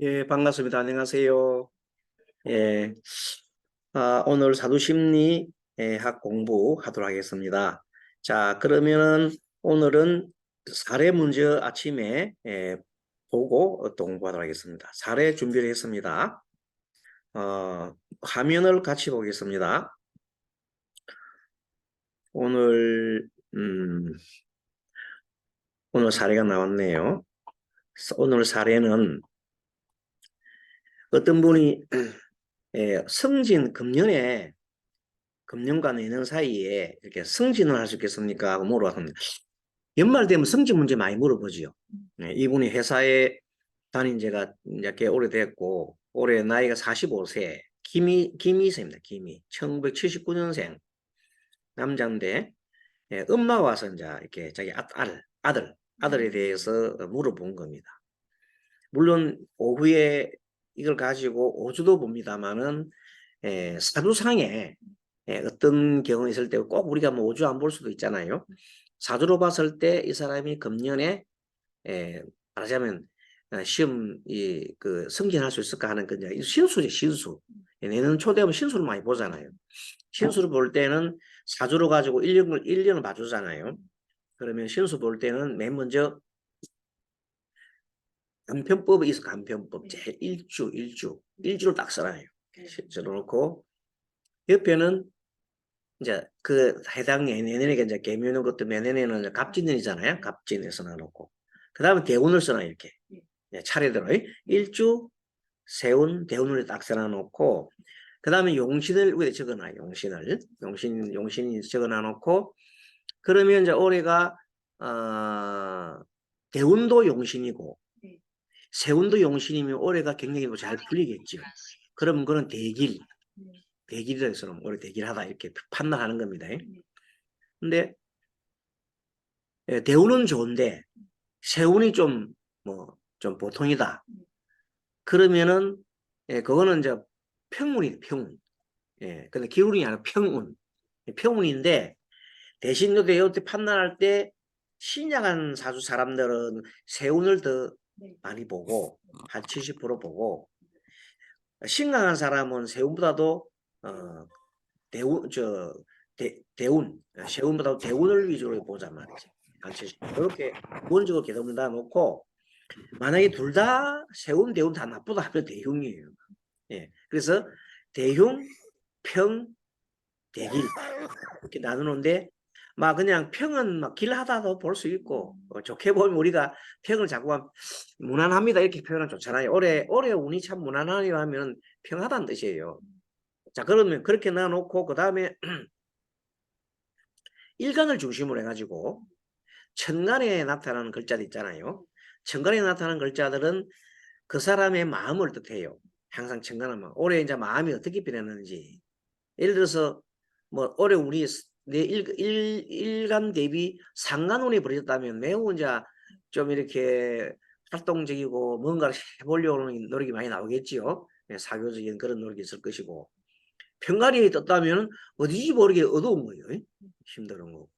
예, 반갑습니다. 안녕하세요. 예, 오늘 사두심리학 공부하도록 하겠습니다. 자, 그러면은 오늘은 사례 문제 아침에 보고 또 공부하도록 하겠습니다. 사례 준비를 했습니다. 화면을 같이 보겠습니다. 오늘 오늘 사례가 나왔네요. 오늘 사례는 어떤 분이 금년과 내년 사이에 이렇게 승진을 할 수 있겠습니까? 하고 물어봤습니다. 연말 되면 승진 문제 많이 물어보지요. 네, 이분이 회사에 다닌 지가 이제 꽤 오래됐고, 올해 나이가 45세, 김희세입니다. 김희. 1979년생 남자인데, 엄마가 와서 이제 이렇게 자기 아들에 대해서 물어본 겁니다. 물론 오후에 이걸 가지고 오주도 봅니다만은 사주상에 어떤 경우가 있을 때 꼭 우리가 뭐 오주 안 볼 수도 있잖아요. 사주로 봤을 때 이 사람이 금년에 말하자면 시험 그 승진할 수 있을까 하는 그 신수죠, 신수. 내년 초 되면 신수를 많이 보잖아요. 신수를 볼 때는 사주로 가지고 1년을 봐주잖아요. 그러면 신수 볼 때는 맨 먼저 간편법이 있어. 간편법 제 1주를 딱 써놔요. 써놓고 옆에는 이제 그 해당 내년에 이제 개묘년 것도 내년에는 갑진년이잖아요. 갑진에 써놔놓고 그 다음에 대운을 써놔요. 이렇게 차례대로 일주 세운 대운을 딱 써놔놓고 그 다음에 용신을 위에 적어놔요. 용신이 적어놔놓고 그러면 이제 올해가 대운도 용신이고 세운도 용신이면 올해가 굉장히 잘 풀리겠죠. 그러면 그건 대길에서는 올해 대길하다 이렇게 판단하는 겁니다. 근데 대운은 좋은데 세운이 좀 보통이다. 그러면은 그거는 이제 평운. 근데 기운이 아니라 평운인데 대신 이때 판단할 때 신약한 사주 사람들은 세운을 더 많이 보고 한 70% 보고 신강한 사람은 세운보다도 대운 세운보다 대운을 위주로 보자 말이지. 그렇게 원적으로 개념다 놓고 만약에 둘 다 세운 대운 다 나쁘다 하면 대흉이에요. 그래서 대흉, 평, 대길 이렇게 나누는데 막 그냥 평은 막 길하다도 볼 수 있고 좋게 보면 우리가 평을 자꾸 무난합니다 이렇게 표현하면 좋잖아요. 올해 운이 참 무난하려면 평하다는 뜻이에요. 자, 그러면 그렇게 놔놓고 그 다음에 일간을 중심으로 해가지고 천간에 나타나는 글자들 있잖아요. 천간에 나타나는 글자들은 그 사람의 마음을 뜻해요. 항상 천간은 올해 이제 마음이 어떻게 변했는지. 예를 들어서 뭐 올해 우리 내 일간 대비 상간운이 벌어졌다면 매우 이제 좀 이렇게 활동적이고 뭔가를 해보려고 하는 노력이 많이 나오겠지요. 사교적인 그런 노력이 있을 것이고 편간이 떴다면 어디지 모르게 어두운 거예요. 힘든 거.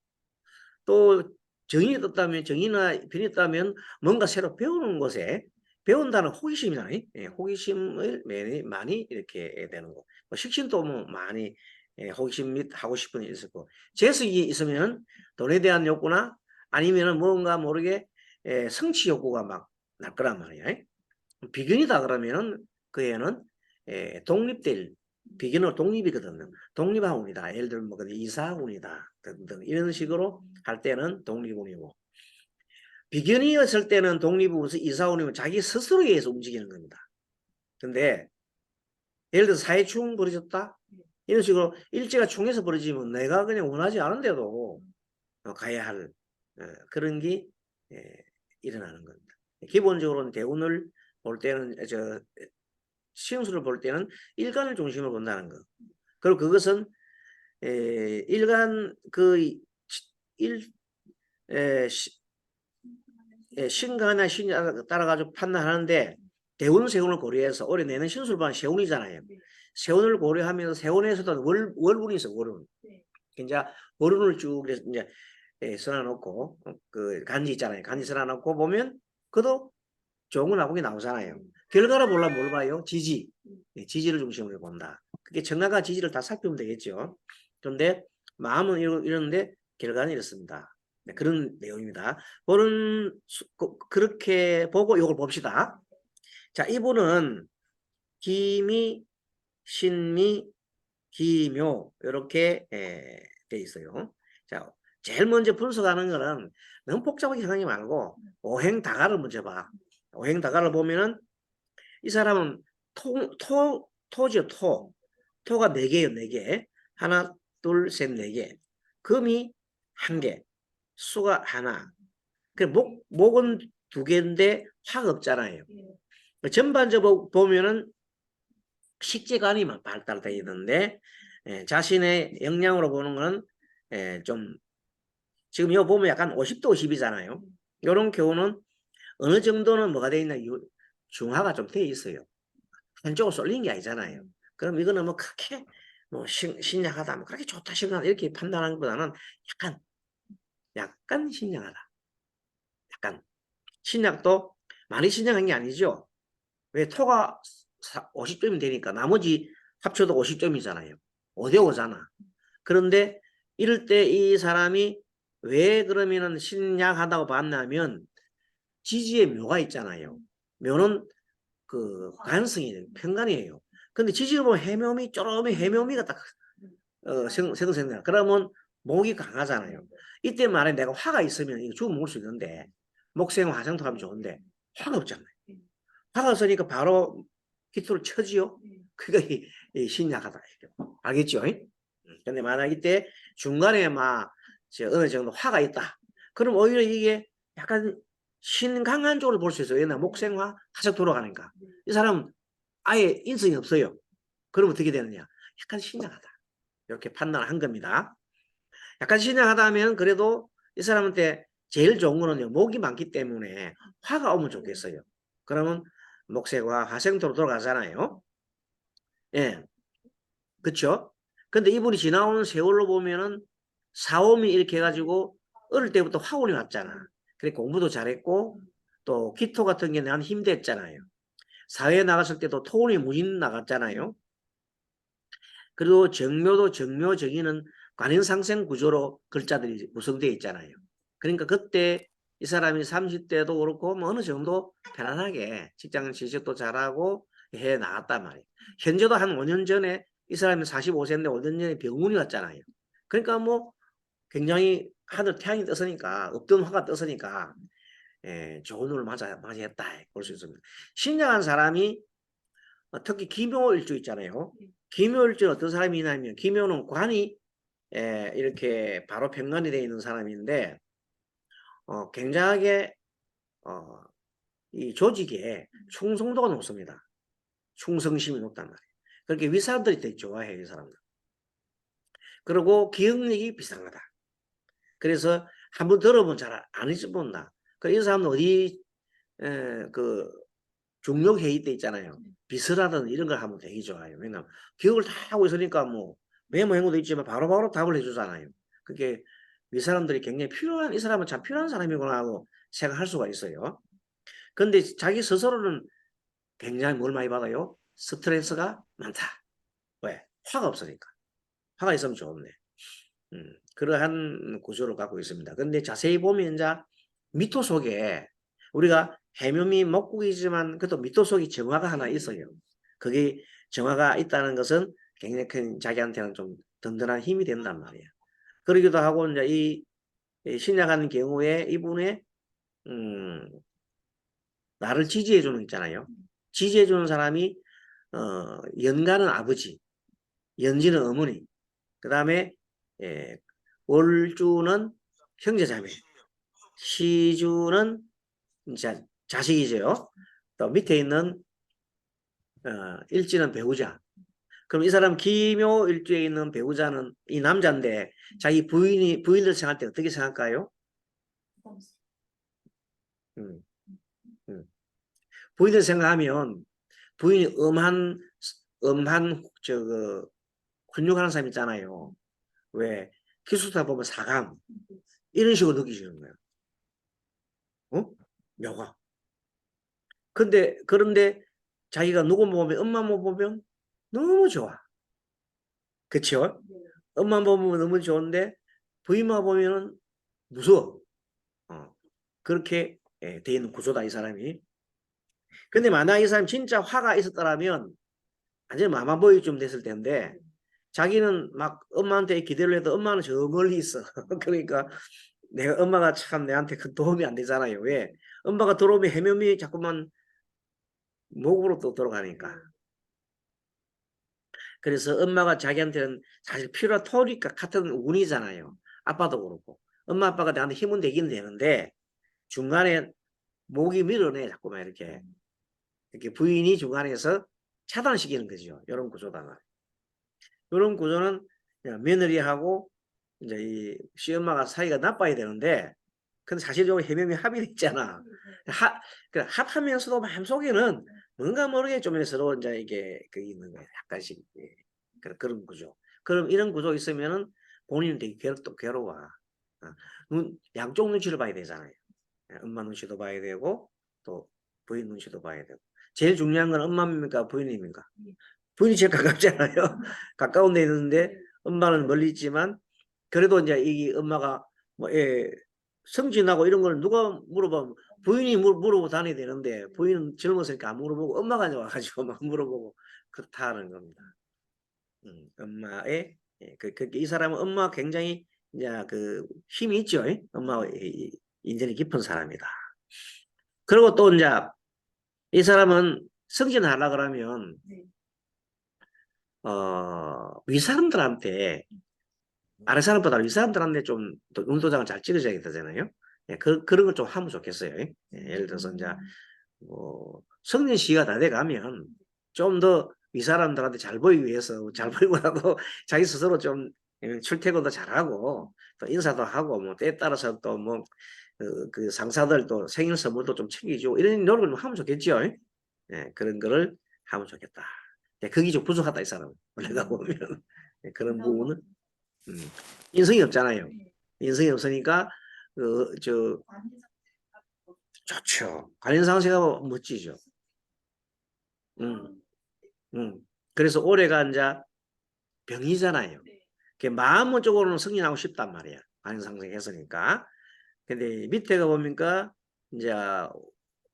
또 정인이 떴다면 정이나 변이 떴다면 뭔가 새로 배우는 것에 배운다는 호기심이잖아요. 호기심을 많이 이렇게 되는 거. 식신도 뭐 많이 호기심 및 하고 싶은 일이 있었고 재석이 있으면 돈에 대한 욕구나 아니면은 뭔가 모르게 성취 욕구가 막 날 거란 말이에요. 비견이다 그러면은 그 애는 독립될 비견은 독립이거든요. 독립학운이다. 예를 들면 뭐 이사운이다 등등 이런 식으로 할 때는 독립운이고 비견이었을 때는 독립운에서 이사운이면 자기 스스로에 의해서 움직이는 겁니다. 근데 예를 들어서 사회충 벌어졌다 이런 식으로 일제가 충에서 벌어지면 내가 그냥 원하지 않은데도 가야 할 그런 게 일어나는 겁니다. 기본적으로는 대운을 볼 때는 시험수를 볼 때는 일간을 중심으로 본다는 거. 그리고 그것은 일간 신간이나 신에 따라 가지고 판단하는데 대운 세운을 고려해서 올해 내는 신수를 보면 세운이잖아요. 세운을 고려하면서 세운에서도 월운이 있어 월운. 이제 월운을 쭉 이제 써놔놓고 그 간지 있잖아요. 간지 써놔놓고 보면 그도 좋은 거 나오긴 나오잖아요. 결과를 보려면 뭘 봐요? 지지. 네, 지지를 중심으로 본다. 그게 정가가 지지를 다 살피면 되겠죠. 그런데 마음은 이러는데 결과는 이렇습니다. 네, 그런 내용입니다. 그렇게 보고 이걸 봅시다. 자, 이분은 기미, 신미, 기묘 이렇게 돼 있어요. 자, 제일 먼저 분석하는 거는 너무 복잡하게 생각하지 말고 오행다가를 먼저 봐. 오행다가를 보면은 이 사람은 토죠, 토. 토가 4개예요, 4개. 하나, 둘, 셋, 4개. 금이 1개, 수가 하나. 목은 2개인데 화가 없잖아요. 전반적으로 보면은 식재관이 발달되어 있는데 자신의 역량으로 보는 거는 좀 지금 이거 보면 약간 50대 50이잖아요. 이런 경우는 어느 정도는 뭐가 되어 있나 중화가 좀 되어 있어요. 한쪽으로 쏠린 게 아니잖아요. 그럼 이거는 뭐 그렇게 뭐 신약하다, 뭐 그렇게 좋다, 신약하다 이렇게 판단하는 것보다는 약간 신약하다. 약간 신약도 많이 신약한 게 아니죠. 왜 토가 50점이 되니까 나머지 합쳐도 50점이잖아요. 5대5잖아. 그런데 이럴 때 이 사람이 왜 그러면은 신약하다고 봤냐면 지지의 묘가 있잖아요. 묘는 그 관성이 편관이에요. 근데 지지를 보면 해묘미, 쪼로미, 해묘미가 딱 생성된다. 그러면 목이 강하잖아요. 이때 말에 내가 화가 있으면 이거 죽으면 먹을 수 있는데 목생 화생토 하면 좋은데 화가 없잖아요. 화가 없으니까 바로 기토를 쳐지요. 그게 신약하다. 알겠죠? 근데 만약 이때 중간에 막 어느 정도 화가 있다. 그럼 오히려 이게 약간 신강한 쪽으로 볼 수 있어요. 옛날 목생화 화색 돌아가니까. 이 사람은 아예 인성이 없어요. 그럼 어떻게 되느냐? 약간 신약하다. 이렇게 판단을 한 겁니다. 약간 신약하다 하면 그래도 이 사람한테 제일 좋은 거는요. 목이 많기 때문에 화가 오면 좋겠어요. 그러면 목색화 화생토로 돌아가잖아요. 예. 그쵸? 근데 이분이 지나온 세월로 보면은 사오미 이렇게 해가지고 어릴 때부터 화운이 왔잖아. 그래 공부도 잘했고 또 기토 같은 게 난 힘들었잖아요. 사회에 나갔을 때도 토운이 무진 나갔잖아요. 그리고 정묘도 정묘정의는 관인상생 구조로 글자들이 구성되어 있잖아요. 그러니까 그때 이 사람이 30대도 그렇고 뭐 어느 정도 편안하게 직장 취직도 잘하고 해 나갔단 말이에요. 현재도 한 5년 전에 이 사람이 45세인데 5년 전에 병운이 왔잖아요. 그러니까 뭐 굉장히 하늘 태양이 떴으니까 없던 화가 떴으니까 좋은 운을 맞이했다 볼 수 있습니다. 신장한 사람이 특히 기묘일주 있잖아요. 기묘일주는 어떤 사람이 있냐면 기묘는 관이 이렇게 바로 편관이 되어 있는 사람인데 굉장하게 이 조직에 충성도가 높습니다. 충성심이 높단 말이에요. 그렇게 윗사람들이 되게 좋아해요. 이 사람들. 그리고 기억력이 비상하다. 그래서 한번 들어보면 잘 안 잊어본다. 이 사람은 어디 그 중력회의 때 있잖아요. 비서라든 이런 걸 하면 되게 좋아요. 왜냐면 기억을 다 하고 있으니까 뭐 메모한 것도 있지만 바로바로 답을 해주잖아요. 그게 이 사람들이 굉장히 이 사람은 참 필요한 사람이구나 하고 생각할 수가 있어요. 근데 자기 스스로는 굉장히 뭘 많이 받아요? 스트레스가 많다. 왜? 화가 없으니까. 화가 있으면 좋네. 그러한 구조를 갖고 있습니다. 근데 자세히 보면 이제 미토 속에 우리가 해묘미 목국이지만 그래도 미토 속에 정화가 하나 있어요. 그게 정화가 있다는 것은 굉장히 큰 자기한테는 좀 든든한 힘이 된단 말이에요. 그러기도 하고 이제 이 신약하는 경우에 이분의 나를 지지해 주는 있잖아요. 지지해 주는 사람이 연가는 아버지, 연지는 어머니, 그 다음에 월주는 형제자매, 시주는 자식이죠. 또 밑에 있는 일지는 배우자. 그럼 이 사람 기묘 일주에 있는 배우자는 이 남자인데 자기 부인을 생각할 때 어떻게 생각할까요? 음, 음. 부인을 생각하면 부인이 음한 훌륭한 사람 있잖아요. 왜 기술다 보면 사감 이런 식으로 느끼시는 거예요. 어? 묘가. 그런데 자기가 누구 보면 엄마 보면 너무 좋아. 그쵸? 엄마 보면 너무 좋은데 부인만 보면은 무서워. 그렇게 돼 있는 구조다 이 사람이. 근데 만약 이 사람이 진짜 화가 있었더라면 완전히 마마보이 좀 됐을 텐데 자기는 막 엄마한테 기대를 해도 엄마는 저 멀리 있어. 그러니까 내가 엄마가 참 내한테 큰 도움이 안 되잖아요. 왜? 엄마가 들어오면 해면이 자꾸만 목으로 또 들어가니까. 그래서 엄마가 자기한테는 사실 필요한 토니까 같은 운이잖아요. 아빠도 그렇고. 엄마 아빠가 나한테 힘은 되긴 되는데 중간에 목이 밀어내 자꾸만 이렇게 부인이 중간에서 차단시키는 거죠. 이런 구조다. 이런 구조는 며느리하고 이제 이 시엄마가 사이가 나빠야 되는데 근데 사실적으로 해명이 합의됐잖아. 합하면서도 마음속에는 뭔가 모르게 좀 서로 이제 이게 그 있는 거예요. 약간씩 그런 구조. 그럼 이런 구조 있으면은 본인은 되게 괴로워. 양쪽 눈치를 봐야 되잖아요. 엄마 눈치도 봐야 되고 또 부인 눈치도 봐야 되고. 제일 중요한 건 엄마입니까 부인입니까? 부인이 제일 가깝잖아요. 가까운 데 있는데 엄마는 멀리 있지만 그래도 이제 이 엄마가 뭐 성진하고 이런 걸 누가 물어보면 부인이 물어보고 다녀야 되는데 부인은 젊었으니까 안 물어보고 엄마가 와가지고 막 물어보고 그렇다는 겁니다. 엄마의 이 사람은 엄마가 굉장히 이제 그 힘이 있죠. 엄마와 인연이 깊은 사람이다. 그리고 또 이제 이 사람은 승진하려 그러면 윗사람들한테 아래 사람보다 윗사람들한테 좀 운도장을 잘 찍어줘야 되잖아요. 그런 걸 좀 하면 좋겠어요. 예를 들어서 이제 뭐 성년 시기가 다 돼가면 좀 더 윗사람들한테 잘 보이기 위해서 잘 보이고라도 자기 스스로 좀 출퇴근도 잘하고 또 인사도 하고 뭐 때에 따라서 또 뭐 그 상사들 또 생일 선물도 좀 챙겨주고 이런 노력을 하면 좋겠죠. 그런 거를 하면 좋겠다. 그게 좀 부족하다 이 사람은 내가 보면 그런 부분은 인성이 없잖아요. 인성이 없으니까 저 좋죠. 관인상세가 멋지죠. 음, 그래서 올해가 이제 병이잖아요. 마음 쪽으로는 승진하고 싶단 말이야. 관인상생 했으니까. 근데 밑에가 보니까 이제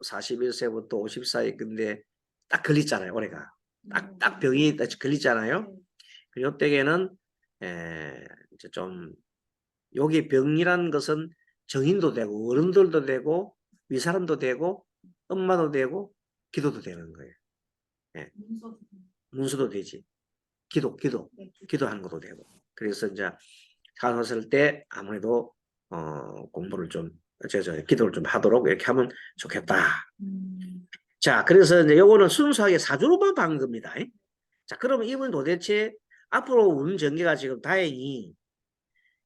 41세부터 50세 근데 딱 걸렸잖아요. 올해가. 딱 병이 걸렸잖아요. 그리고 때에는 이제 좀 여기 병이라는 것은 정인도 되고 어른들도 되고 위사람도 되고 엄마도 되고 기도도 되는 거예요. 문서도 되지. 기도하는 것도 되고. 그래서 이제 사서쓸 때 아무래도 공부를 좀 기도를 좀 하도록 이렇게 하면 좋겠다. 자, 그래서 이제 요거는 순수하게 사주로만 본 겁니다. 자, 그러면 이분 도대체 앞으로 운 전개가 지금 다행히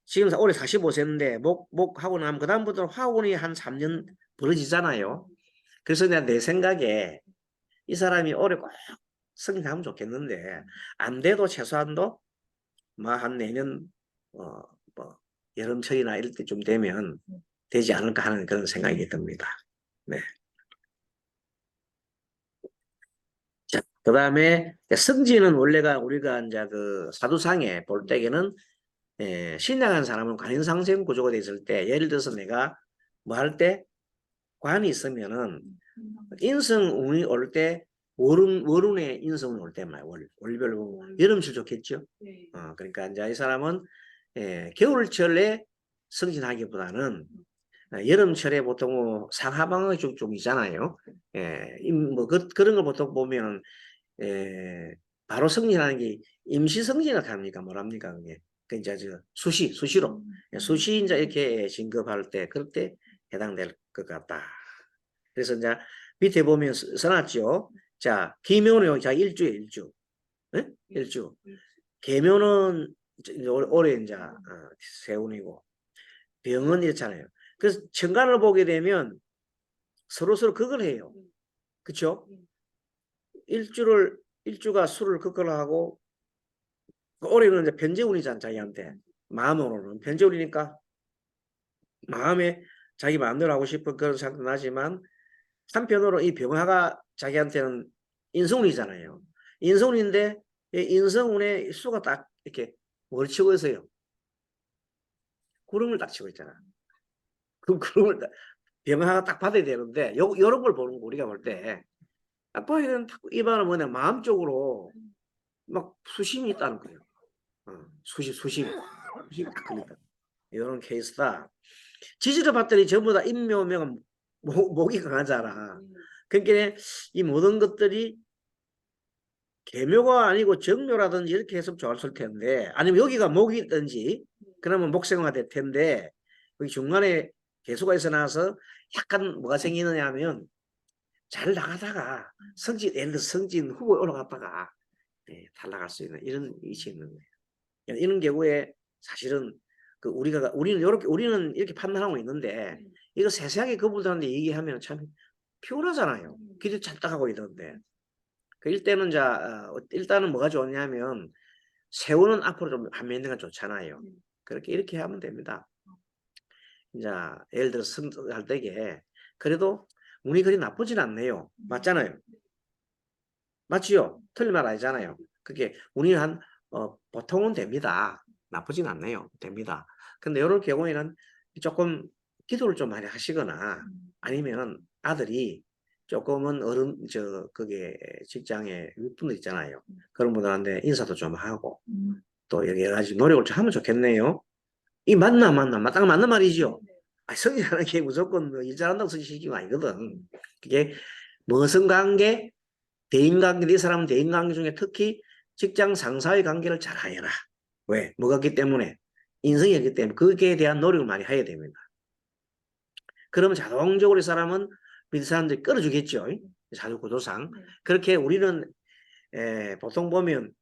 지금 올해 45세인데 목하고 나면 그다음부터 화운이 한 3년 벌어지잖아요. 그래서 내 생각에 이 사람이 올해 꼭 승진하면 좋겠는데 안 돼도 최소한도 뭐 한 내년 뭐 여름철이나 이럴 때쯤 되면 되지 않을까 하는 그런 생각이 듭니다. 네. 자, 그다음에 승진은 원래가 우리가 이제 그 사두상에 볼 때에는 신앙한 사람은 관인상생 구조가 돼 있을 때 예를 들어서 내가 뭐 할 때 관이 있으면은 인성운이 올 때 월운의 인성운이 올 때 말이야. 월별로 여름철 좋겠죠. 그러니까 이제 이 사람은 겨울철에 승진하기보다는 여름철에 보통 뭐 상하방의 쪽이잖아요. 뭐 그런 걸 보통 보면 바로 승진하는 게 임시 승진을 합니까? 뭐랍니까? 그게. 그 이제 수시로 수시 이제 이렇게 진급할 때 그럴 때 해당될 것 같다. 그래서 이제 밑에 보면 써놨죠. 자, 기묘는 자 일주. 네? 일주. 계묘는 올해 이제 세운이고 병은 이렇잖아요. 그래서 천간을 보게 되면 서로 그걸 해요. 그렇죠? 일주가 술을 극걸로 하고 올해는 이제 변제운이잖아 자기한테 마음으로는 변제운이니까 마음에 자기 마음대로 하고 싶은 그런 생각도 나지만 한편으로 이 병화가 자기한테는 인성운이잖아요. 인성운인데 인성운의 수가 딱 이렇게 뭘 치고 있어요? 구름을 딱 치고 있잖아. 그 구름을 변화가 딱 받아야 되는데 요런 걸 보는 거 우리가 볼 때 아빠 이런 이반은 뭐냐 마음적으로 막 수심이 있다는 거예요. 수심이 딱 걸린다. 이런 케이스다. 지지를 봤더니 전부 다 인묘명은 목이 강하잖아. 그러니까 이 모든 것들이 계묘가 아니고 정묘라든지 이렇게 했으면 좋았을 텐데 아니면 여기가 목이 있든지 그러면 목생화가 될 텐데 여기 중간에 개수가 있어 나서 약간 뭐가 생기느냐 하면 잘 나가다가 성진 예를 들어 성진 후보에 올라갔다가 탈락할 수 있는 이런 위치에 있는 거예요. 이런 경우에 사실은 그 우리는 이렇게 판단하고 있는데 이거 세세하게 그분들한테 얘기하면 참 피곤하잖아요. 기도 찰떡하고 이러는데 그 일단은 뭐가 좋냐면 세우는 앞으로 좀 한면대가 좋잖아요. 그렇게 이렇게 하면 됩니다. 이제 예를 들어 성할 때게 그래도 운이 그리 나쁘진 않네요. 맞잖아요. 맞지요? 틀린 말 아니잖아요. 그게 운이 보통은 됩니다. 나쁘진 않네요. 됩니다. 근데 이런 경우에는 조금 기도를 좀 많이 하시거나 아니면 아들이 조금은 그게 직장에 윗분들 있잖아요. 그런 분들한테 인사도 좀 하고 또 여러 가지 노력을 좀 하면 좋겠네요. 이 딱 맞는 말이죠. 성질하는 게 무조건 일 잘한다고 성질시키는 거 아니거든. 그게 무슨 관계, 대인관계, 이 사람은 대인관계 중에 특히 직장 상사의 관계를 잘 하여라. 왜? 뭐가기 때문에? 인성이기 때문에 거기에 대한 노력을 많이 해야 됩니다. 그러면 자동적으로 이 사람은 밑에 사람들이 끌어주겠죠. 자주 구조상. 그렇게 우리는 보통 보면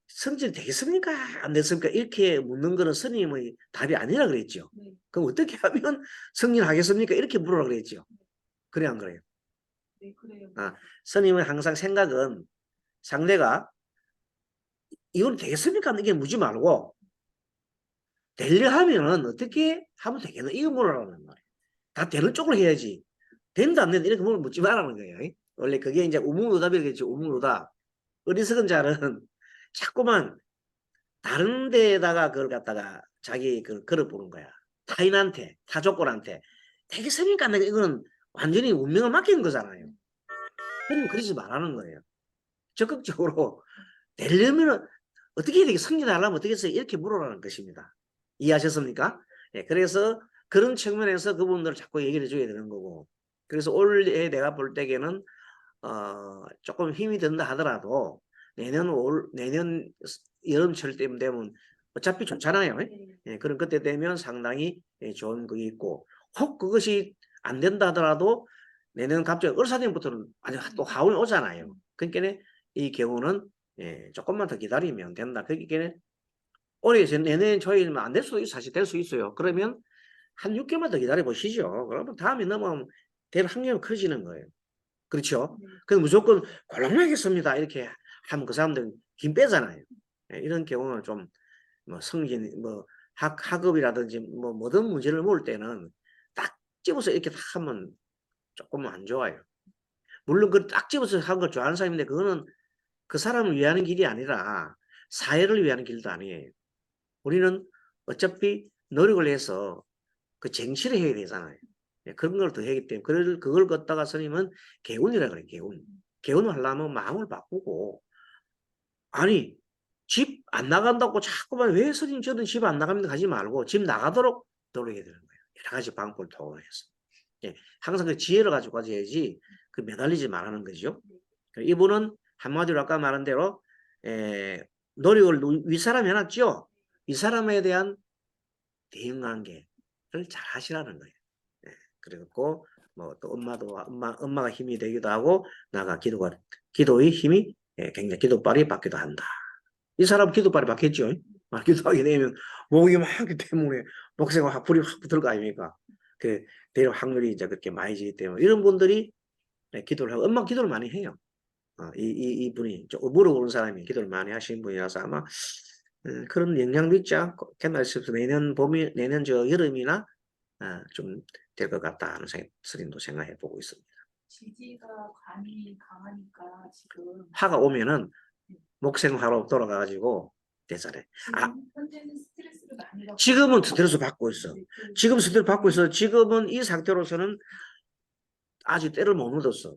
성질 되겠습니까? 안 됐습니까? 이렇게 묻는 거는 스님의 답이 아니라 그랬죠. 그럼 어떻게 하면 승진하겠습니까? 이렇게 물으라 그랬죠. 그래 안 그래요? 네, 그래요. 스님은 항상 생각은 상대가 이건 되겠습니까? 이게 묻지 말고 되려 하면은 어떻게 하면 되겠나? 이거 물으라는 거예요. 다 되는 쪽으로 해야지. 된다 안 된다 이렇게 묻지 말라는 거예요. 원래 그게 이제 우문우답이겠죠. 우문우답. 어리석은 자는 자꾸만 다른 데에다가 그걸 갖다가 자기 그 걸어보는 거야. 타인한테, 타조건한테. 되겠습니까? 내가 이거는 완전히 운명을 맡기는 거잖아요. 그러면 그러지 말라는 거예요. 적극적으로 되려면 어떻게 해야 되겠 승진하려면 어떻게 해서 이렇게 물어라는 것입니다. 이해하셨습니까? 예, 그래서 그런 측면에서 그분들을 자꾸 얘기를 해줘야 되는 거고. 그래서 올해 내가 볼 때에는 조금 힘이 든다 하더라도 내년 여름철 때면 되면 어차피 좋잖아요. 예, 그럼 그때 되면 상당히 좋은 그게 있고 혹 그것이 안 된다 하더라도 내년 갑자기 을사년부터는 또 하운이 오잖아요. 그러니까 이 경우는 조금만 더 기다리면 된다. 그러니까 올해 내년 초에는 안 될 수도 있어요. 사실 될 수 있어요. 그러면 한 6개월만 더 기다려 보시죠. 그러면 다음에 넘어가면 될 확률이 커지는 거예요. 그렇죠? 그럼 무조건 곤란하겠습니다. 이렇게 하면 그 사람들은 힘 빼잖아요. 이런 경우는 좀 성진 학업이라든지 모든 문제를 모을 때는 딱 집어서 이렇게 딱 하면 조금 안 좋아요. 물론 그 딱 집어서 한 걸 좋아하는 사람인데 그거는 그 사람을 위하는 길이 아니라 사회를 위하는 길도 아니에요. 우리는 어차피 노력을 해서 그 쟁취를 해야 되잖아요. 그런 걸 더 하기 때문에 그걸 걷다가 스님은 개운이라 그래요. 개운. 개운을 하려면 마음을 바꾸고 아니 집 안 나간다고 자꾸만 왜 스님 저는 집 안 나갑니다 가지 말고 집 나가도록 노력해야 되는 거예요. 여러 가지 방법을 통해서. 항상 그 지혜를 가지고 가져야지 그 매달리지 말라는 거죠. 이분은 한마디로 아까 말한 대로 노력을 윗사람 해놨죠. 이 사람에 대한 대인관계를 잘 하시라는 거예요. 그리고 뭐 또 엄마가 힘이 되기도 하고 나가 기도의 힘이 굉장히 기도빨이 받기도 한다. 이 사람 기도빨이 받겠죠. 기도하게 되면 목이 많기 때문에 목생활 불이 확 붙을 거 아닙니까? 될 확률이 이제 그렇게 많이지기 때문에 이런 분들이 기도를 하고 엄마 기도를 많이 해요. 이분이 물어보는 사람이 기도를 많이 하시는 분이라서 아마 그런 영향도 있지 않고 옛날에 내년 여름이나 좀 될 것 같다 하는 스님도 생각해 보고 있습니다. 지지가 관이 강하니까 지금 화가 오면은 목생화로 돌아가가지고 되잖아요. 아, 현재는 스트레스를 많이 받고 지금은 스트레스 받고 있어. 지금 스트레스 받고 있어. 지금은 이 상태로서는 아직 때를 못 얻었어.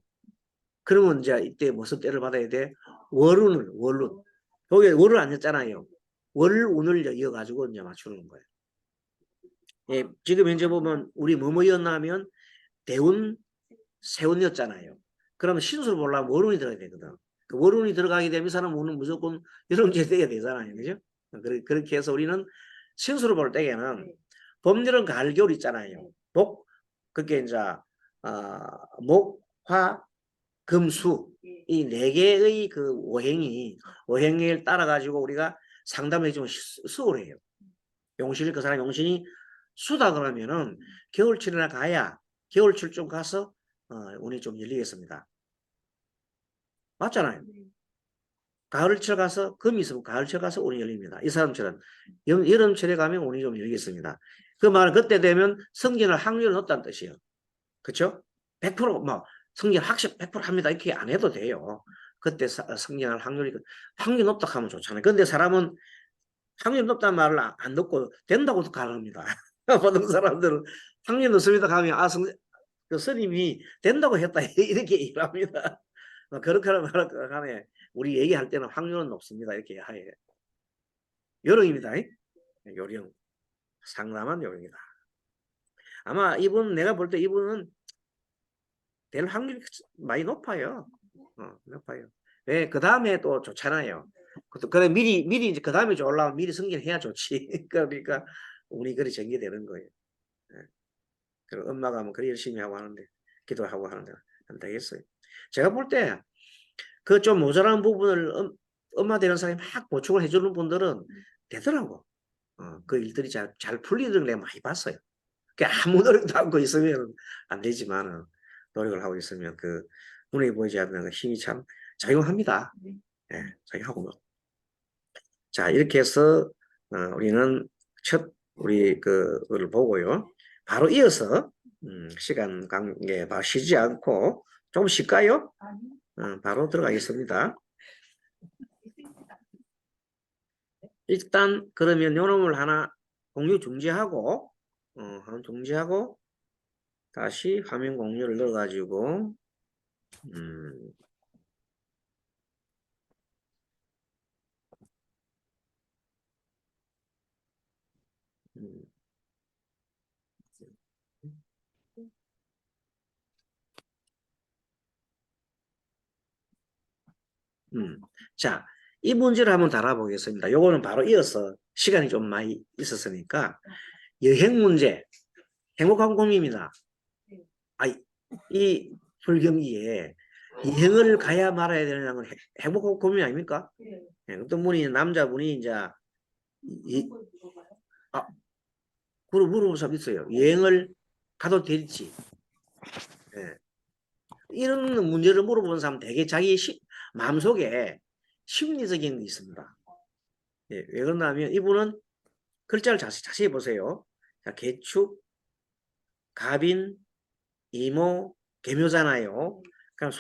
그러면 이제 이때 무슨 때를 받아야 돼? 월운. 거기에 월을 안 냈잖아요. 월운을 이어가지고 이제 맞추는 거예요. 예, 지금 현재 보면 우리 뭐뭐였나 하면 대운, 세운이었잖아요. 그러면 신수를 보려면 월운이 들어야 되거든. 그 월운이 들어가게 되면 이 사람 운은 무조건 여름제 돼야 되잖아요. 그죠? 그렇게 해서 우리는 신수를 볼 때에는 봄여름 가을 겨울 있잖아요. 그게 이제 목, 화, 금, 수 이 네 개의 그 오행을 따라 가지고 우리가 상담해 주면 수월해요. 용신이 그 사람 용신이 수다 그러면은 겨울철이나 가야 겨울철 좀 가서 운이 좀 열리겠습니다. 맞잖아요. 가을철 가서 금이 있으면 가을철 가서 운이 열립니다. 이 사람처럼 여름철에 가면 운이 좀 열리겠습니다. 그 말은 그때 되면 성견할 확률이 높다는 뜻이에요. 그렇죠? 100%뭐 성견 확실 100% 합니다. 이렇게 안 해도 돼요. 그때 성견할 확률이 높다 하면 좋잖아요. 근데 사람은 확률이 높다는 말을 안 듣고 된다고도 가릅니다. 보통 사람들은 확률이 높습니다 가면 그 스님이 된다고 했다 이렇게 얘기를 합니다. 그렇게 하면 우리 얘기할 때는 확률은 높습니다 이렇게 하예요. 요령입니다. 요령. 상담한 요령이다. 아마 내가 볼 때 이분은 될 확률이 많이 높아요. 높아요. 왜? 그 다음에 또 좋잖아요. 그래 미리 이제 그 다음에 올라오면 미리 승진해야 좋지. 그러니까 운이 그리 전개되는 거예요. 그리고 엄마가 뭐 그리 열심히 하고 하는데 기도하고 하는데 안 되겠어요. 제가 볼 때 그 좀 모자란 부분을 엄마 되는 사람이 막 보충을 해주는 분들은 되더라고. 그 일들이 잘 풀리는 내가 많이 봤어요. 아무 노력도 하고 있으면 안 되지만 노력을 하고 있으면 그 눈에 보이지 않는 힘이 참 작용합니다. 예, 작용하고. 자, 이렇게 해서 우리는 우리 그걸 보고요. 바로 이어서 시간 관계 바로 쉬지 않고 좀 쉴까요? 바로 들어가겠습니다. 일단 그러면 요놈을 하나 공유 중지하고 중지하고 다시 화면 공유를 넣어가지고 자, 이 문제를 한번 달아보겠습니다. 요거는 바로 이어서 시간이 좀 많이 있었으니까 여행 문제, 행복한 고민입니다. 이 불경기에 여행을 가야 말아야 되는 건 행복한 고민 아닙니까? 어떤 분이 남자분이 이제 그걸 물어볼 사람 있어요. 여행을 가도 될지. 이런 문제를 물어보는 사람 되게 자기 마음속에 심리적인 게 있습니다. 왜 그러냐면 이분은 글자를 자세히 보세요. 자, 개축, 갑인, 이모, 개묘잖아요. 그럼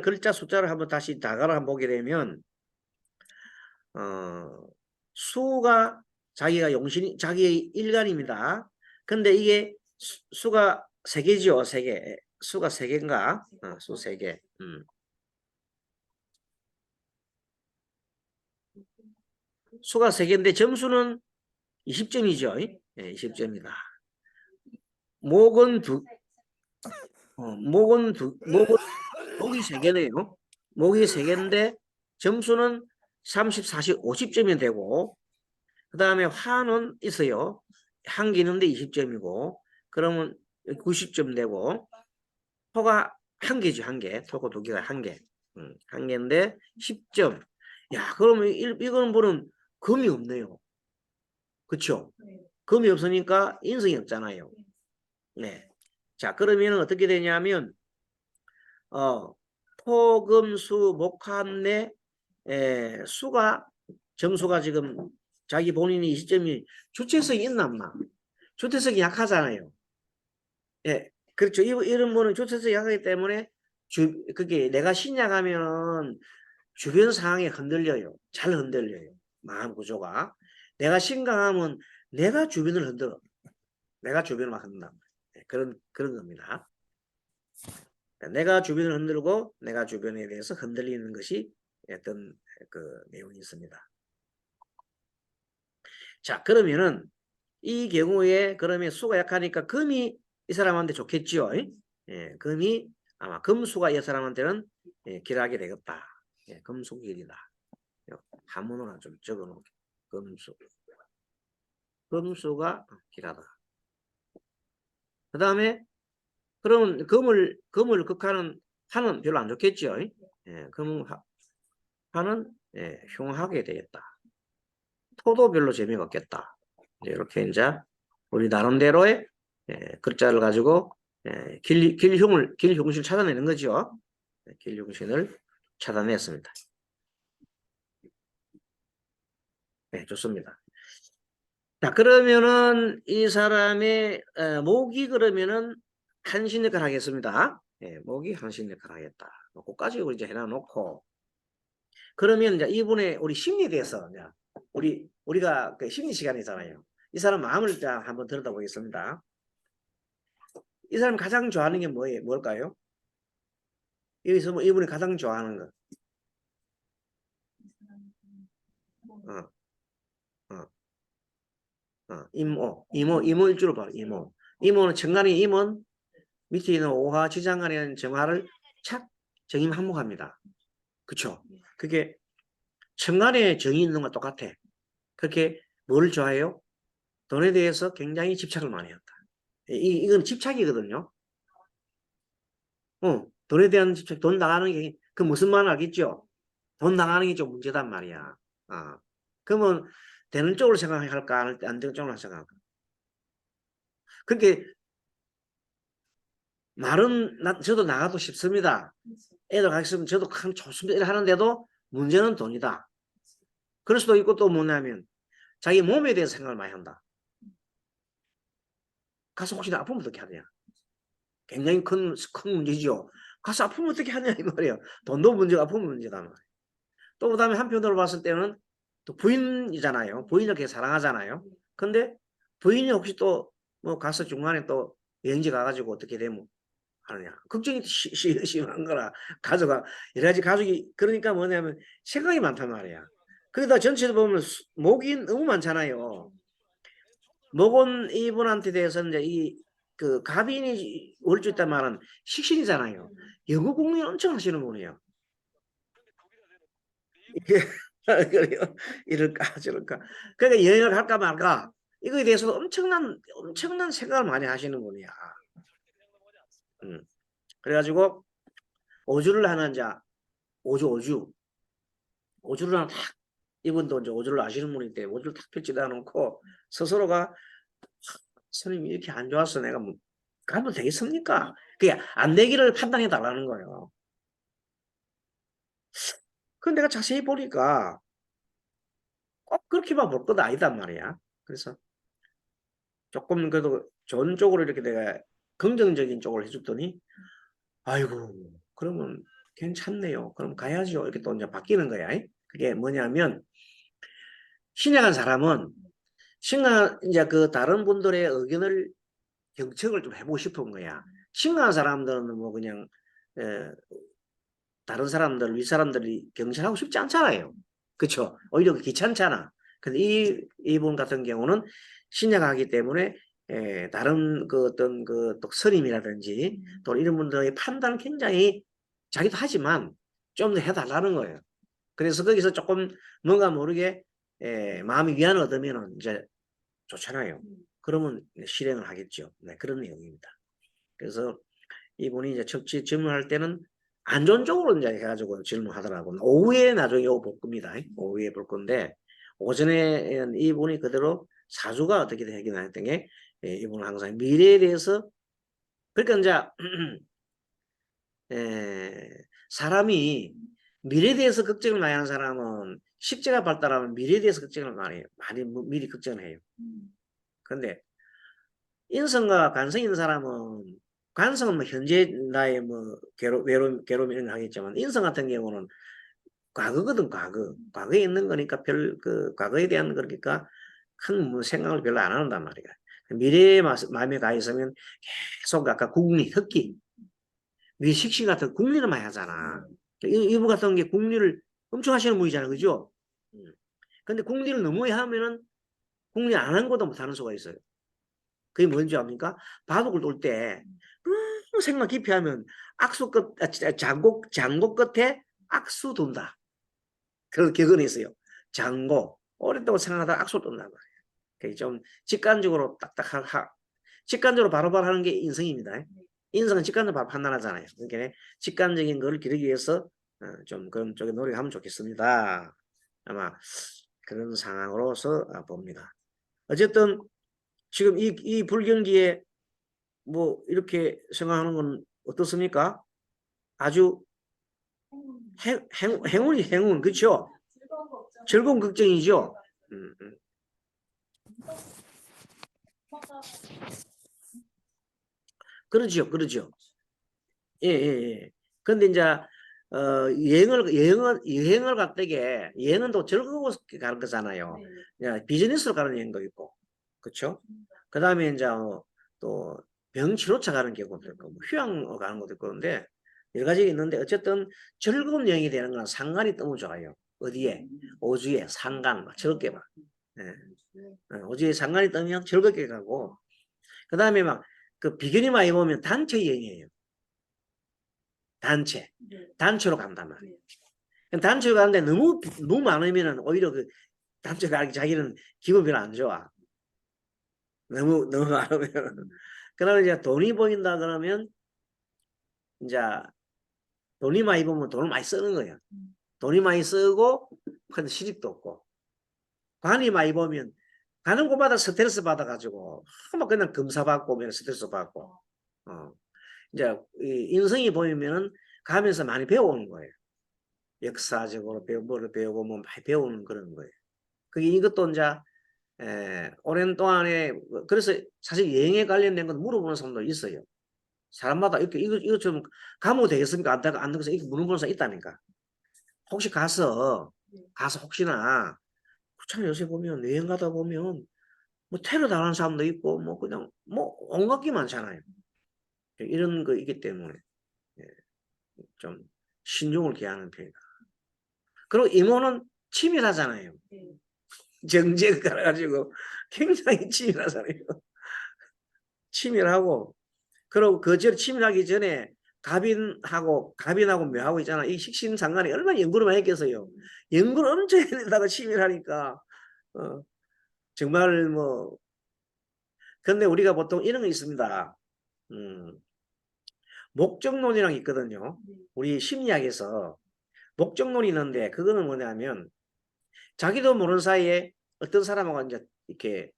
글자 숫자를 한번 다시 다가를 한번 보게 되면 수가 자기가 자기의 일간입니다. 근데 이게 수가 3개죠, 3개. 수가 3개인가? 수 3개. 수가 3개인데 점수는 20점이죠. 네, 20점이다. 목은 목이 3개네요. 목이 3개인데 점수는 30, 40, 50점이 되고 그 다음에 화는 있어요. 한 개 있는데 20점이고 그러면 90점 되고 토가 한 개죠. 한 개. 토고 2개가 한 개. 한 개인데 10점. 야, 그러면 이거는 뭐는 금이 없네요. 그렇죠? 금이 없으니까 인성이 없잖아요. 네. 자, 그러면 어떻게 되냐면 토금수 목화인데 수가 점수가 지금 자기 본인이 20점이 주체성이 있나 없나? 주체성이 약하잖아요. 예, 그렇죠. 이런 분은 주체성이 약하기 때문에 그게 내가 신약하면 주변 상황에 흔들려요. 잘 흔들려요. 마음 구조가. 내가 신강하면 내가 주변을 흔들어. 내가 주변을 막 흔든다. 네, 그런 겁니다. 내가 주변을 흔들고 내가 주변에 대해서 흔들리는 것이 어떤 그 내용이 있습니다. 자, 그러면은 이 경우에 그러면 수가 약하니까 금이 이 사람한테 좋겠지요. 예, 금이 아마 금수가 이 사람한테는 길하게 되겠다. 예, 금수길이다. 한문으로 좀 적어놓을게요. 금수. 금수가 길하다. 그 다음에 그러면 금을 극하는 화는 별로 안 좋겠죠. 예, 화는 흉하게 되겠다. 토도 별로 재미가 없겠다. 이렇게 이제 우리 나름대로의 글자를 가지고 길흉신을 찾아내는 거죠. 길흉신을 찾아냈습니다. 네, 좋습니다. 자, 그러면은 이 사람의 목이 그러면은 한신 역할 하겠습니다. 목이 한신 역할 하겠다. 그까지 우리 이제 해놔놓고 그러면 이제 이분의 우리 심리에 대해서 이제 우리가 그 심리 시간이잖아요. 이 사람 마음을 일단 한번 들여다보겠습니다. 이 사람 가장 좋아하는 게 뭐예요? 뭘까요? 여기서 뭐 이분이 가장 좋아하는 거. 어, 어, 이모 일주로 봐. 이모는 정간이 임은 밑에 있는 오화 지장간에 있는 정화를 착 정임 한목합니다. 그쵸? 그게 정간에 정이 있는 건 똑같아. 그렇게 뭘 좋아해요? 돈에 대해서 굉장히 집착을 많이 한다. 이건 집착이거든요. 돈에 대한 집착, 돈 나가는 게, 그 무슨 말 알겠죠? 돈 나가는 게 좀 문제단 말이야. 그러면 되는 쪽으로 생각할까? 안 되는 쪽으로 생각할까? 그렇게 말은 저도 나가도 싶습니다. 애들 가기 있으면 저도 참 좋습니다. 하는데도 문제는 돈이다. 그럴 수도 있고 또 뭐냐면 자기 몸에 대해서 생각을 많이 한다. 가서 혹시 아프면 어떻게 하냐? 굉장히 큰 문제죠. 가서 아프면 어떻게 하냐 이 말이에요. 돈도 문제가 아프면 문제다 말이에요. 또 그다음에 한편으로 봤을 때는 또 부인이잖아요. 부인을 이렇게 사랑하잖아요. 근데 부인이 혹시 또 뭐 가서 중간에 또 여행지 가가지고 어떻게 되면 하느냐. 걱정이 심한 거라 가족가 여러 가지 가족이 그러니까 뭐냐면 생각이 많단 말이야. 그러다 전체도 보면 목이 너무 많잖아요. 목은 이분한테 대해서 이제 그 가빈이 올 수 있단 말은 식신이잖아요. 영어 공부 엄청 하시는 분이에요. 이게 그래요. 이럴까 저럴까. 그러니까 여행을 갈까 말까 이거에 대해서 엄청난 생각을 많이 하시는 분이야. 그래가지고 오주를 하는 자 오주를 하나 딱 이분도 이제 오주를 아시는 분인데 오주를 탁 펼치다 놓고 스스로가 선생님이 이렇게 안 좋아서 내가 뭐 가면 되겠습니까? 그게 안 되기를 판단해 달라는 거예요. 근데 내가 자세히 보니까 꼭 그렇게만 볼 건 아니단 말이야. 그래서 조금 그래도 좋은 쪽으로 이렇게 내가 긍정적인 쪽으로 해줬더니 아이고 그러면 괜찮네요. 그럼 가야죠. 이렇게 또 이제 바뀌는 거야. 그게 뭐냐면 신약한 사람은 신강 이제 그 다른 분들의 의견을 경청을 좀 해보고 싶은 거야. 신강한 사람들은 뭐 그냥 다른 사람들 윗사람들이 경청하고 싶지 않잖아요. 그렇죠? 오히려 귀찮잖아. 근데 이분 같은 경우는 신약하기 때문에 다른 그 어떤 그 또 스님이라든지 또 이런 분들의 판단을 굉장히 자기도 하지만 좀 더 해달라는 거예요. 그래서 거기서 조금 뭔가 모르게 마음이 위안을 얻으면 이제 좋잖아요. 그러면 실행을 하겠죠. 네, 그런 내용입니다. 그래서 이분이 이제 척지 질문할 때는 안 좋은 쪽으로 이제 해가지고 질문하더라고. 오후에 나중에 볼 겁니다. 오후에 볼 건데 오전에 이분이 그대로 사주가 어떻게 되긴 할 때에 이분은 항상 미래에 대해서 그러니까 이제 사람이 미래에 대해서 걱정을 많이 하는 사람은 십제가 발달하면 미래에 대해서 걱정을 많이 미리 걱정을 해요. 그런데 인성과 관성 있는 사람은 관성은 뭐 현재 나의 뭐 괴로움 이런 거 하겠지만 인성 같은 경우는 과거거든, 과거에 있는 거니까 과거에 대한 거니까 큰 뭐 생각을 별로 안 한단 말이야. 미래에 마음에 가 있으면 계속 아까 국리, 흑기, 미식신 같은 국리를 많이 하잖아. 이분 같은 게 국리를 엄청 하시는 분이잖아, 그죠? 근데 국리를 너무 하면은 국리 안 한 것도 못하는 수가 있어요. 그게 뭔지 압니까? 바둑을 돌 때 생각 깊이 하면 장고 끝에 악수 돈다. 그런 격언이 있어요. 장고 오랫동안 생각하다가 악수 돈단 말이에요. 그게 좀 직관적으로 직관적으로 바로바로 하는 게 인성입니다. 인성은 직관적으로 바로 판단하잖아요. 그러니까 직관적인 거를 기르기 위해서 좀 그런 쪽에 노력하면 좋겠습니다. 아마 그런 상황으로서 봅니다. 어쨌든 지금 이 불경기에 뭐 이렇게 생각하는 건 어떻습니까? 아주 행운 그렇죠? 즐거운 걱정이죠. 음, 음. 그러죠. 예, 예, 예. 근데 이제 여행을 갔다게 여행은 또 즐거워서 가는 거잖아요. 비즈니스로 가는 여행도 있고, 그렇죠? 그 다음에 이제 또 병치료차 가는 경우도 있고, 뭐 휴양 가는 것도 있고 그런데 여러 가지 있는데 어쨌든 즐거운 여행이 되는 건 상관이 너무 좋아요. 어디에? 오주에 상관 막 즐겁게 막. 예. 오주에 상관이 뜨면 즐겁게 가고, 그 다음에 막 그 비결이 많이 보면 단체 여행이에요. 단체로 간단 말이에요. 단체로 가는데 너무 많으면은 오히려 그 단체 가기 자기는 기분 별로 안 좋아. 너무 많으면. 그러면 이제 돈이 보인다 그러면 이제 돈이 많이 보면 돈을 많이 쓰는 거예요. 돈이 많이 쓰고 근데 실익도 없고 관이 많이 보면 가는 곳마다 스트레스 받아가지고 막 그냥 검사 받고 스트레스 받고 이제 인성이 보이면은 가면서 많이 배워오는 거예요. 역사적으로 뭐를 배우고 뭐 많이 배우는 그런 거예요. 그게 이것도 이제 오랜 동안에 그래서 사실 여행에 관련된 건 물어보는 사람도 있어요. 사람마다 이렇게 이거 좀 가면 되겠습니까? 안 되겠어 이렇게 물어보는 사람 있다니까. 혹시 가서 혹시나 참 요새 보면 여행 가다 보면 뭐 테러 당하는 사람도 있고 뭐 그냥 뭐 온갖 게 많잖아요. 이런 거 있기 때문에 좀 신중을 기하는 편이다. 그리고 이모는 치밀하잖아요. 정제가 가가지고 굉장히 치밀하잖아요. 치밀하고 그리고 치밀하기 전에 갑인하고 묘하고 있잖아. 이 식신상관이 얼마나 연구를 많이 했겠어요. 연구를 엄청 해내다가 치밀하니까 정말 뭐 근데 우리가 보통 이런 거 있습니다. 목적론이라는 게 있거든요. 우리 심리학에서 목적론이 있는데 그거는 뭐냐면 자기도 모르는 사이에 어떤 사람하고 이제 이렇게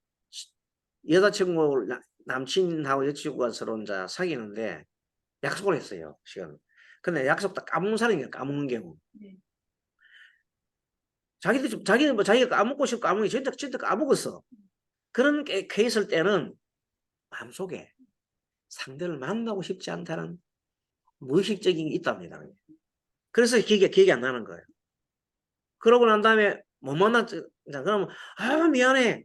여자친구 남친하고 여자친구가 서로 이제 사귀는데 약속을 했어요. 시간. 근데 약속 딱 까먹는 사람이 까먹는 경우. 자기는 뭐 자기가 까먹고 싶고 까먹기 진짜 까먹었어. 그런 케이스일 때는 마음속에 상대를 만나고 싶지 않다는 무의식적인 게 있답니다. 그래서 기억이 안 나는 거예요. 그러고 난 다음에 못 만났죠. 그러면 미안해.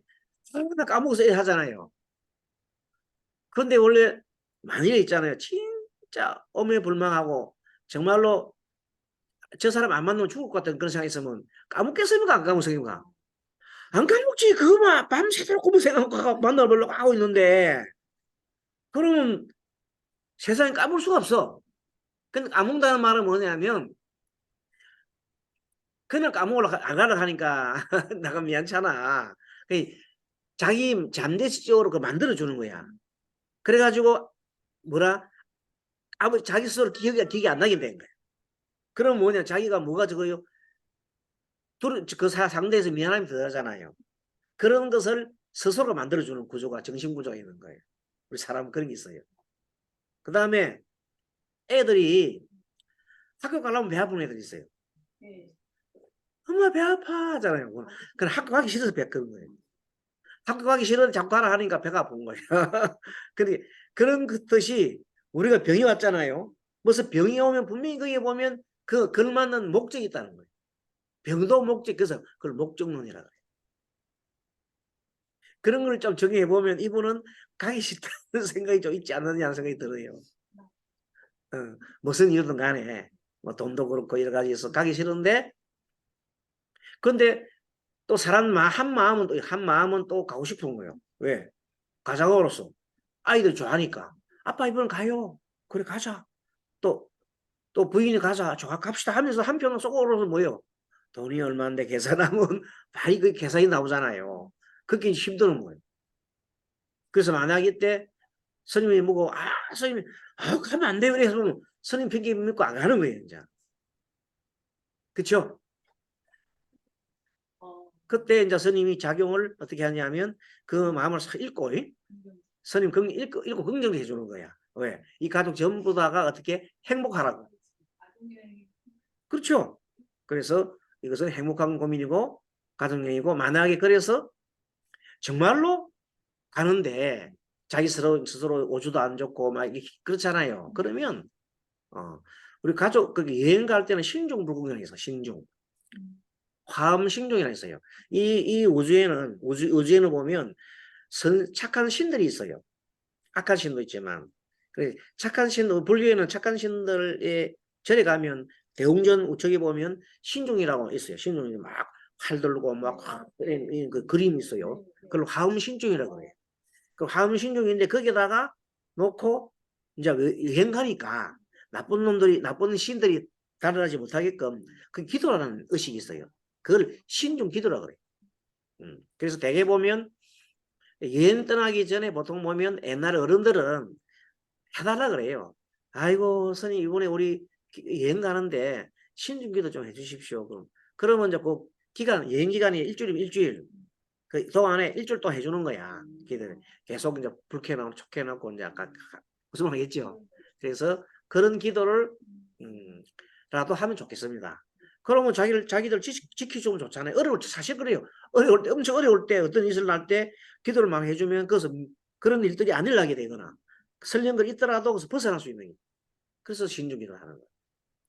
나 까먹었어 하잖아요. 그런데 원래 만일에 있잖아요. 진짜 어매불망하고 정말로 저 사람 안 만나면 죽을 것 같은 그런 생각이 있으면 까먹겠습니까? 안 까먹습니까? 안 까먹지. 그거만 밤새도록 그거 생각하고 만나보려고 하고 있는데 그러면 세상에 까먹을 수가 없어. 근데 까먹는다는 말은 뭐냐면 그냥 까먹으려고 안 하려고 하니까 나가 미안찮아. 자기 잠재식적으로 그 만들어주는 거야. 그래가지고 뭐라 자기 스스로 기억이 안 나게 된 거야. 그럼 뭐냐 자기가 뭐가 저거요 그 상대에서 미안함이 들어가잖아요. 그런 것을 스스로가 만들어주는 구조가 정신구조가 있는 거예요. 우리 사람은 그런 게 있어요. 그 다음에 애들이 학교 가려면 배 아픈 애들이 있어요. 엄마 배 아파 하잖아요. 그럼 학교 가기 싫어서 배 아픈 거예요. 학교 가기 싫어서 자꾸 가라 하니까 배가 아픈 거예요. 근데 그런 뜻이 우리가 병이 왔잖아요. 무슨 병이 오면 분명히 거기에 보면 그 걸맞는 목적이 있다는 거예요. 병도 목적, 그래서 그걸 목적론이라 그래요. 그런 걸 좀 정의해 보면 이분은 가기 싫다는 생각이 좀 있지 않느냐는 생각이 들어요. 무슨 이유든 간에 뭐 돈도 그렇고 여러 가지 있어 가기 싫은데, 근데 또 사람 한 마음은 또 가고 싶은 거예요. 왜? 가자고 그랬어. 아이들 좋아하니까. 아빠 이번엔 가요. 그래 가자. 또 부인이 가자. 좋아 갑시다 하면서 한편은 속으로서 뭐예요? 돈이 얼마인데 계산하면 많이 그 계산이 나오잖아요. 그게 힘드는 거예요. 그래서 만약 이때 스님이 뭐고 스님이 가면 안 돼요. 그래서 스님 핑계 믿고 안 가는 거예요. 이제. 그렇죠? 그때 이제 스님이 작용을 어떻게 하냐면 그 마음을 싹 읽고 스님 읽고 긍정을 해주는 거야. 왜? 이 가족 전부 다가 어떻게 행복하라고. 그렇죠? 그래서 이것은 행복한 고민이고 가족여행이고, 만약에 그래서 정말로 가는데 자기 스스로 오주도 안 좋고 막 그렇잖아요. 그러면 우리 가족 그 여행 갈 때는 신중불구경이 있어. 신중. 화엄신중이라 있어요. 이 우주에는 보면 착한 신들이 있어요. 악한 신도 있지만, 착한 신, 불교에는 착한 신들의 절에 가면 대웅전 우측에 보면 신중이라고 있어요. 신중이 막 활 들고 막 그 그림이 있어요. 그걸 화엄신중이라고 해요. 그 화엄신중인데 거기다가 놓고 이제 여행 가니까 나쁜 신들이 달아나지 못하게끔 그 기도라는 의식이 있어요. 그걸 신중 기도라 그래요. 그래서 대개 보면 여행 떠나기 전에 보통 보면 옛날 어른들은 해달라 그래요. 아이고 스님 이번에 우리 여행 가는데 신중기도 좀 해주십시오. 그러면 이제 그 여행 기간이 일주일 그 동안에 일주일 또 해주는 거야. 계속 이제 불 켜놓고 촉 켜놓고 이제 아까 무슨 말이겠죠. 그래서 그런 기도를 라도 하면 좋겠습니다. 그러면 자기들 지켜주면 좋잖아요. 사실 그래요. 엄청 어려울 때, 어떤 일을 날 때 기도를 많이 해주면 그런 일들이 안 일어나게 되거나 설령걸 있더라도 그래서 벗어날 수 있는 거예요. 그래서 신중기도를 하는 거예요.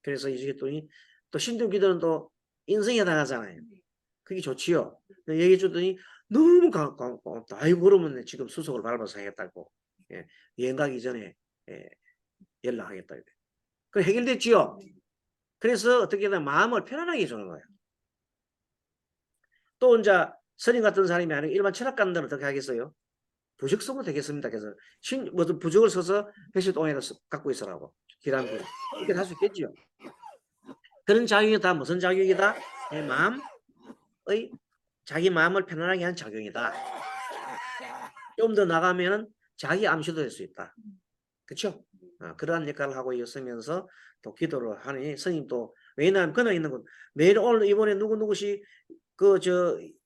그래서 이제 또 신중기도는 또 인성에 당하잖아요. 그게 좋지요. 얘기해 줬더니 너무 고맙다. 아이고 그러면 지금 수속을 밟아서 하겠다고. 예, 여행 가기 전에 연락하겠다. 그 해결됐지요. 그래서 어떻게든 마음을 편안하게 해주는 거예요. 또 이제 스님 같은 사람이 아니고 일반 철학가들은 어떻게 하겠어요? 부적 쓰면 되겠습니다. 그래서 무슨 부적을 써서 회실 동에다 갖고 있으라고. 기란부. 이렇게 할 수 있겠죠. 그런 작용이 다 무슨 작용이다? 내 마음의 자기 마음을 편안하게 하는 작용이다. 좀 더 나가면은 자기 암시도 될 수 있다. 그렇죠? 그러한 역할을 하고 있으면서 또 기도를 하니 스님도, 왜냐하면 그냥 있는 건 매일 오늘 이번에 누구시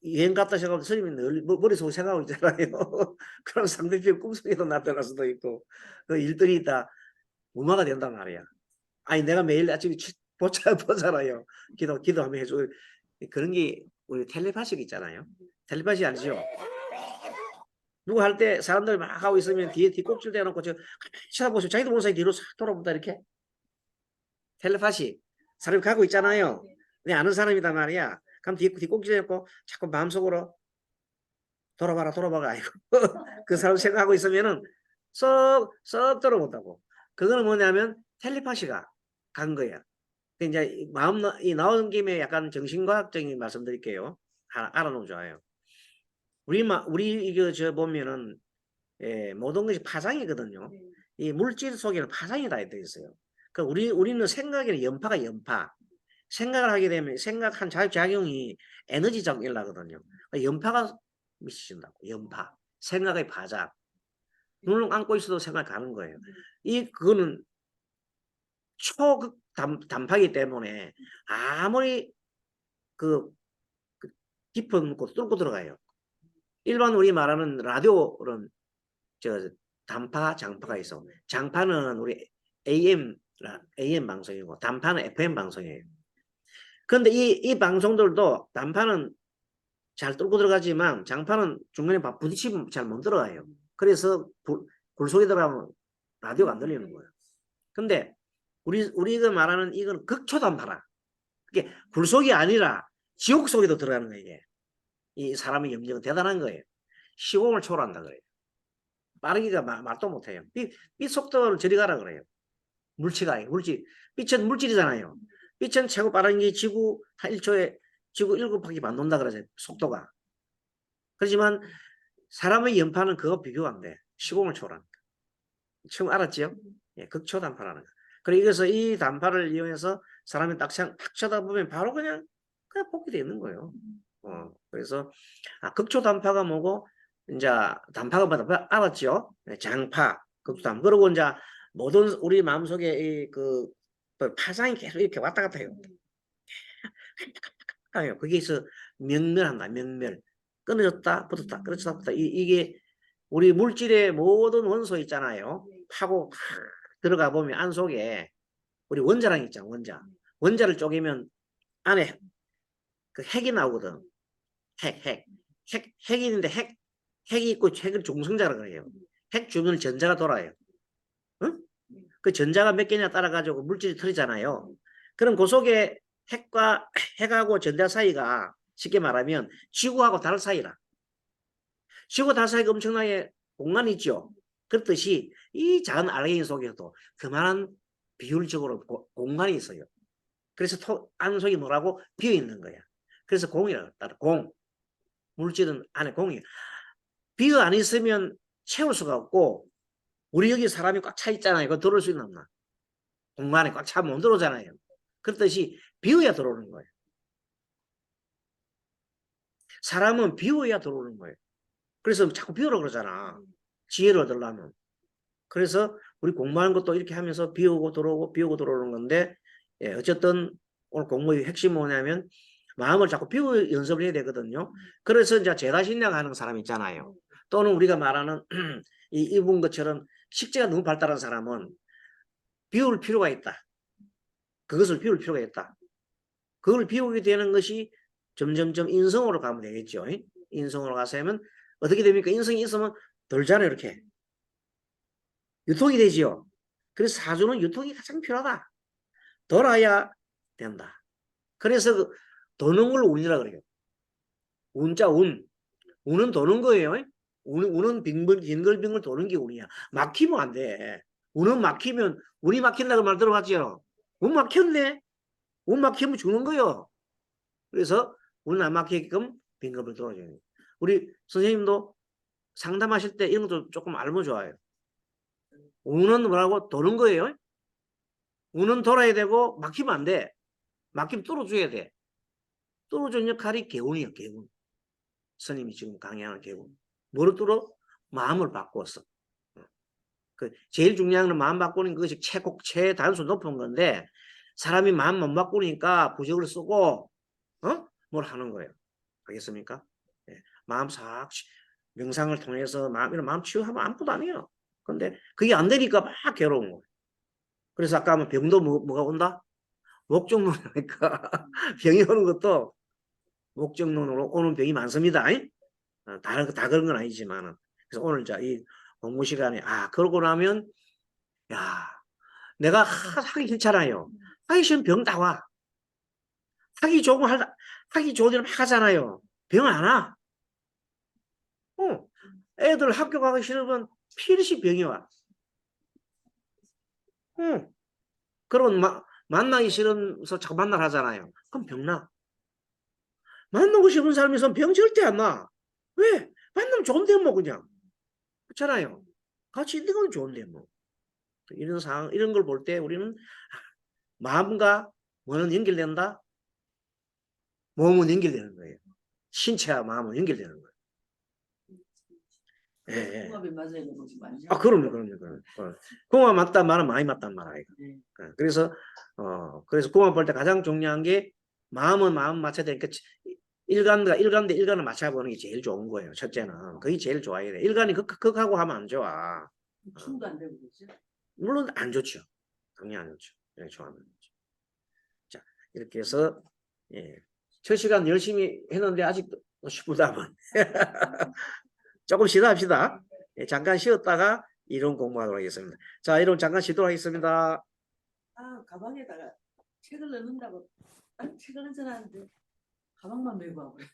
여행 갔다 생각하면 스님이 늘 머릿속에 생각하고 있잖아요. 그럼 상대편 꿈속에도 나타날 수도 있고 그 일들이 있다 무마가 된단 말이야. 아니 내가 매일 아침에 보잖아요. 기도하면 해줘. 그런 게 우리 텔레파시 있잖아요. 텔레파시 알죠? 누구 할 때 사람들 막 하고 있으면 뒤에 뒷꼭질 대놓고 가만히 쳐다보세요. 자기도 모르는 사이 뒤로 싹 돌아본다 이렇게. 텔레파시. 사람이 가고 있잖아요. 내 아는 사람이단 말이야. 그럼 뒷꼭질 대놓고 자꾸 마음속으로 돌아봐라 아이고 그 사람 생각하고 있으면은 썩 돌아본다고. 그거는 뭐냐면 텔레파시가 간 거야. 이제 마음이 나온 김에 약간 정신과학적인 말씀드릴게요. 알아놓으면 좋아요. 우리 이거 보면은 모든 것이 파장이거든요. 이 물질 속에는 파장이 다 들어있어요. 그 우리는 생각에는 연파. 생각을 하게 되면 생각한 작용이 에너지 작용을 하거든요. 연파가 미친다고. 연파. 생각의 파장. 눈을 감고 있어도 생각 가는 거예요. 그거는 초극 단파이기 때문에 아무리 그 깊은 곳 뚫고 들어가요. 일반 우리 말하는 라디오는 단파, 장파가 있어. 장파는 우리 AM 방송이고 단파는 FM 방송이에요. 그런데 이 방송들도 단파는 잘 뚫고 들어가지만 장파는 중간에 부딪히면 잘 못 들어가요. 그래서 굴 속에 들어가면 라디오가 안 들리는 거예요. 근데 우리가 말하는 이건 극초단파라. 이게 굴속이 아니라 지옥 속에도 들어가는 거예요. 이게. 이 사람의 염력은 대단한 거예요. 시공을 초월한다 그래요. 빠르기가 말도 못해요. 빛 속도를 저리 가라 그래요. 물체가 빛은 물질이잖아요. 빛은 최고 빠른 게 지구 한 1초에 지구 7바퀴 반 돈다 그러죠. 속도가. 그렇지만 사람의 연파는 그거 비교가 안 돼. 시공을 초월하니까. 지금 알았지요? 예, 극초단파라는 거. 그리고 이래서 이 단파를 이용해서 사람이 딱 쳐다보면 바로 그냥 복귀되어 있는 거예요. 그래서 극초단파가 뭐고 이제 단파가 뭐다 알았죠? 네, 장파, 극초단파. 그리고 이제 모든 우리 마음속에 그 파장이 계속 이렇게 왔다 갔다 해요. 거기에서 명멸한다. 명멸. 끊어졌다, 붙었다, 끊어졌다, 붙었다. 이게 우리 물질의 모든 원소 있잖아요. 파고 들어가 보면 안 속에 우리 원자랑 있잖아. 원자를 쪼개면 안에 그 핵이 나오거든. 핵이 있는데 핵이 있고 핵을 중성자라 그래요. 핵 주변을 전자가 돌아요. 응? 그 전자가 몇 개냐 따라 가지고 물질이 틀리잖아요. 그럼 그 속에 핵하고 전자 사이가 쉽게 말하면 지구하고 달 사이라. 지구 달 사이가 엄청나게 공간이 있죠. 그렇듯이 이 작은 알갱이 속에도 그만한 비율적으로 공간이 있어요. 그래서 안속이 뭐라고 비어 있는 거야. 그래서 공이라고 따라 공. 물질은 안에 공이. 비어 안 있으면 채울 수가 없고 우리 여기 사람이 꽉 차 있잖아요. 그거 들어올 수 있나 없나? 공간에 꽉 차면 못 들어오잖아요. 그렇듯이 비어야 들어오는 거예요. 사람은 비워야 들어오는 거예요. 그래서 자꾸 비우라고 그러잖아. 지혜를 얻으려면. 그래서 우리 공부하는 것도 이렇게 하면서 비우고 들어오고 비우고 들어오는 건데, 예, 어쨌든 오늘 공부의 핵심은 뭐냐면 마음을 자꾸 비우 연습을 해야 되거든요. 그래서 이제 제다신약 하는 사람 있잖아요. 또는 우리가 말하는 이분 것처럼 식재가 너무 발달한 사람은 비울 필요가 있다. 그것을 비울 필요가 있다. 그걸 비우게 되는 것이 점점점 인성으로 가면 되겠죠. 인성으로 가서면 어떻게 됩니까? 인성이 있으면 돌잖아요. 이렇게. 유통이 되지요. 그래서 사주는 유통이 가장 필요하다. 돌아야 된다. 그래서 도는 걸 운이라 그래요. 운자 운. 운은 도는 거예요. 운은 빙글빙글 도는 게 운이야. 막히면 안 돼. 운은 막히면 운이 막힌다고 말 들어봤죠. 운 막혔네. 운 막히면 죽는 거요. 그래서 운 안 막히게끔 빙글빙글 돌아줘야 돼요. 우리 선생님도 상담하실 때 이런 것도 조금 알면 좋아요. 운은 뭐라고 도는 거예요. 운은 돌아야 되고 막히면 안 돼. 막히면 뚫어줘야 돼. 뚫어주는 역할이 개운이에요. 개운. 스님이 지금 강의하는 개운. 뭐를 뚫어? 마음을 바꾸었어. 그 제일 중요한 건 마음 바꾸는 것이 최단수 높은 건데 사람이 마음 못 바꾸니까 부적을 쓰고 뭘 하는 거예요. 알겠습니까? 네. 마음 싹 명상을 통해서 마음 치유하면 아무것도 아니에요. 근데 그게 안 되니까 막 괴로운 거예요. 그래서 아까 하면 병도 뭐가 온다? 목적론이니까 병이 오는 것도 목적론으로 오는 병이 많습니다. 다 그런 건 아니지만. 그래서 오늘 이 공부 시간에, 그러고 나면, 야, 내가 하기 싫잖아요. 하기 싫으면 병 다 와. 하기 좋은 일은 막 하잖아요. 병 안 와. 애들 학교 가기 싫으면 필시 병이 와. 그러면 만나기 싫으면서 자꾸 만나러 하잖아요. 그럼 병 나. 만나고 싶은 사람이 있으면 병 절대 안 나. 왜? 만나면 좋은데 뭐 그냥. 그렇잖아요. 같이 있는 건 좋은데 뭐. 이런 상황, 이런 걸 볼 때 우리는 마음과 뭐는 연결된다? 몸은 연결되는 거예요. 신체와 마음은 연결되는 거예요. 예, 예. 그럼요. 궁합 맞단 말은 많이 맞단 말이에요. 그래서 궁합 볼 때 가장 중요한 게 마음은 마음 맞춰야 되니까 일간을 맞춰보는 게 제일 좋은 거예요. 첫째는 그게 제일 좋아야 돼. 일간이 극하고 하면 안 좋아. 춤도 안 되고 그러죠? 물론 안 좋죠. 당연히 안 좋죠. 좋아하면. 자, 이렇게 해서 첫 시간 열심히 했는데 아직도 10분 남은. 조금 쉬다 합시다. 잠깐 쉬었다가 이론 공부하도록 하겠습니다. 자, 이론 잠깐 쉬도록 하겠습니다. 아, 가방에다가 책을 넣는다고 딱 책을 얹어놨는데 가방만 메고 와버려.